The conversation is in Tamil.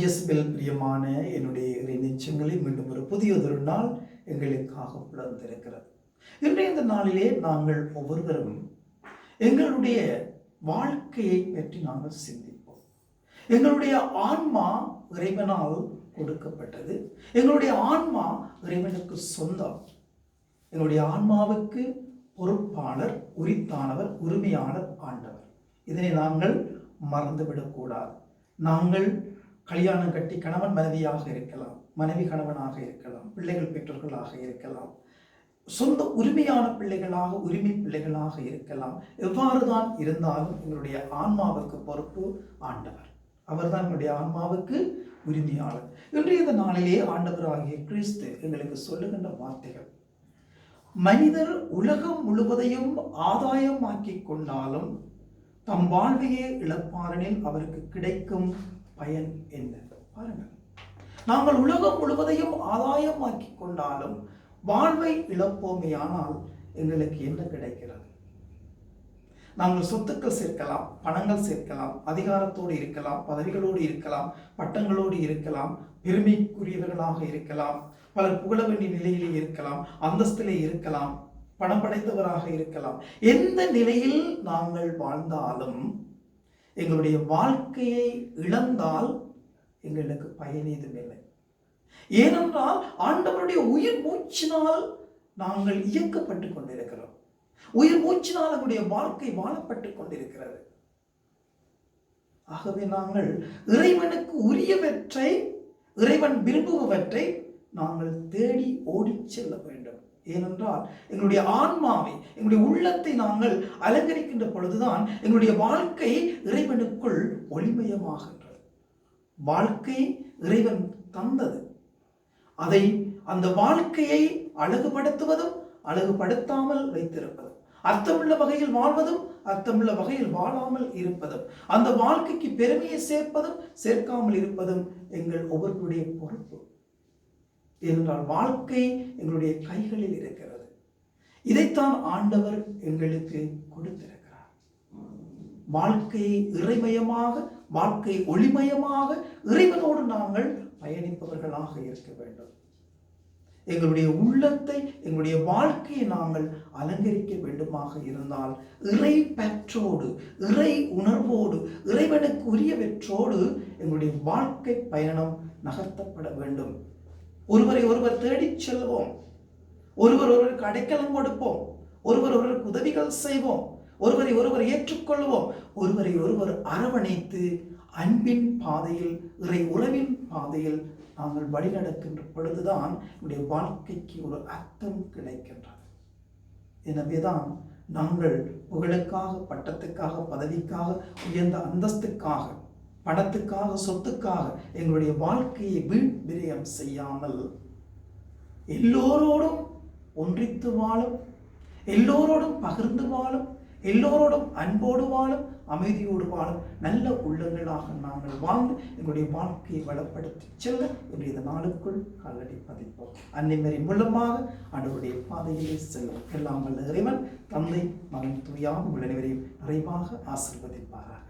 இயேசுவில் பிரியமான என்னுடைய நெஞ்சங்களை மீண்டும் ஒரு புதியதொரு நாள் எங்களுக்காக பிறந்திருக்கிறது. இன்றைய இந்த நாளிலே நாங்கள் ஒவ்வொருவரும் எங்களுடைய வாழ்க்கையை பற்றி நாங்கள் சிந்திப்போம். எங்களுடைய ஆன்மா இறைவனால் கொடுக்கப்பட்டது. எங்களுடைய ஆன்மா இறைவனுக்கு சொந்தம். எங்களுடைய ஆன்மாவுக்கு பொறுப்பாளர், உரித்தானவர், உரிமையாளர் ஆண்டவர். இதனை நாங்கள் மறந்துவிடக்கூடாது. நாங்கள் கல்யாணம் கட்டி கணவன் மனைவியாக இருக்கலாம், மனைவி கணவனாக இருக்கலாம், பிள்ளைகள் பெற்றோர்களாக இருக்கலாம், சொந்த உரிமையான பிள்ளைகளாக, உரிமை பிள்ளைகளாக இருக்கலாம். எவ்வாறுதான் இருந்தாலும் எங்களுடைய ஆன்மாவுக்கு பொறுப்பு ஆண்டவர். அவர்தான் எங்களுடைய ஆன்மாவுக்கு உரிமையாளர். இன்றைய நாளிலே ஆண்டவராகிய கிறிஸ்து எங்களுக்கு சொல்லுகின்ற வார்த்தைகள்: மனிதர் உலகம் முழுவதையும் ஆதாயமாக்கி கொண்டாலும் தம் வாழ்வையே இழப்பாரெனில் அவருக்கு கிடைக்கும் பயன் என்ன? பாருங்கள், நாங்கள் உலகம் முழுவதையும் ஆதாயமாக்கி கொண்டாலும் வாழ்வை இழப்போமேயானால் எங்களுக்கு என்ன கிடைக்கிறது? நாங்கள் சொத்துக்கள் சேர்க்கலாம், பணங்கள் சேர்க்கலாம், அதிகாரத்தோடு இருக்கலாம், பதவிகளோடு இருக்கலாம், பட்டங்களோடு இருக்கலாம், பெருமைக்குரியவர்களாக இருக்கலாம், பலர் புகழ வேண்டிய நிலையிலே இருக்கலாம், அந்தஸ்திலே இருக்கலாம், பணம் படைத்தவராக இருக்கலாம். எந்த நிலையில் நாங்கள் வாழ்ந்தாலும் எங்களுடைய வாழ்க்கையை இழந்தால் எங்களுக்கு பயன் ஏதும் இல்லை. ஏனென்றால் ஆண்டவருடைய உயிர் மூச்சினால் நாங்கள் இயக்கப்பட்டு கொண்டிருக்கிறோம். உயிர் மூச்சினால் நம்முடைய வாழ்க்கை வாழப்பட்டு கொண்டிருக்கிறது. ஆகவே நாங்கள் இறைவனுக்கு உரியவற்றை, இறைவன் விரும்புவவற்றை நாங்கள் தேடி ஓடி செல்ல வேண்டும். ஏனென்றால் எங்களுடைய ஆன்மாவை, எங்களுடைய உள்ளத்தை நாங்கள் அலங்கரிக்கின்ற பொழுதுதான் எங்களுடைய வாழ்க்கை இறைவனுக்குள் ஒளிமயமாகின்றது. வாழ்க்கை இறைவன் தந்தது. அந்த வாழ்க்கையை அழகுபடுத்துவதும் அழகுபடுத்தாமல் வைத்திருப்பதும், அர்த்தமுள்ள வகையில் வாழ்வதும் அர்த்தமுள்ள வகையில் வாழாமல் இருப்பதும், அந்த வாழ்க்கைக்கு பெருமையை சேர்ப்பதும் சேர்க்காமல் இருப்பதும் எங்கள் ஒவ்வொருவருடைய பொறுப்பு. ஏனென்றால் வாழ்க்கை எங்களுடைய கைகளில் இருக்கிறது. இதைத்தான் ஆண்டவர் எங்களுக்கு கொடுத்திருக்கிறார். வாழ்க்கையை இறைமயமாக, வாழ்க்கை ஒளிமயமாக இறைவனோடு நாங்கள் பயணிப்பவர்களாக இருக்க வேண்டும். எங்களுடைய உள்ளத்தை, எங்களுடைய வாழ்க்கையை நாங்கள் அலங்கரிக்க வேண்டுமாக இருந்தால் இறை பற்றோடு, இறை உணர்வோடு, இறைவனுக்கு உரியவற்றோடு எங்களுடைய வாழ்க்கை பயணம் நகர்த்தப்பட வேண்டும். ஒருவரை ஒருவர் தேடிச் செல்வோம், ஒருவருக்கு அடைக்கலம் கொடுப்போம், ஒருவருக்கு உதவிகள் செய்வோம், ஒருவரை ஒருவர் ஏற்றுக்கொள்வோம், ஒருவரை ஒருவர் அரவணைத்து அன்பின் பாதையில், இறை உறவின் பாதையில் நாங்கள் வழிநடக்கின்ற பொழுதுதான் நம்முடைய வாழ்க்கைக்கு ஒரு அர்த்தம் கிடைக்கின்றது. எனவேதான் நாங்கள் புகழுக்காக, பட்டத்துக்காக, பதவிக்காக, உயர்ந்த அந்தஸ்துக்காக, பணத்துக்காக, சொத்துக்காக எங்களுடைய வாழ்க்கையை வீண் விரயம் செய்யாமல் எல்லோரோடும் ஒன்றித்து வாழும், எல்லோரோடும் பகிர்ந்து வாழும், எல்லோரோடும் அன்போடு வாழும், அமைதியோடு வாழும் நல்ல உள்ளங்களாக நாங்கள் வாழ்ந்து எங்களுடைய வாழ்க்கையை வளப்படுத்தி செல்ல இன்றைய நாளுக்குள் காலடி பதிப்போம். அன்னைமரி மூலமாக ஆண்டவருடைய பாதையிலே செல்லும். எல்லாம் வல்ல இறைவன், தந்தை, மகன், தூயான் உள்ள அனைவரையும் நிறைவாக ஆசீர்வதிப்பாராக.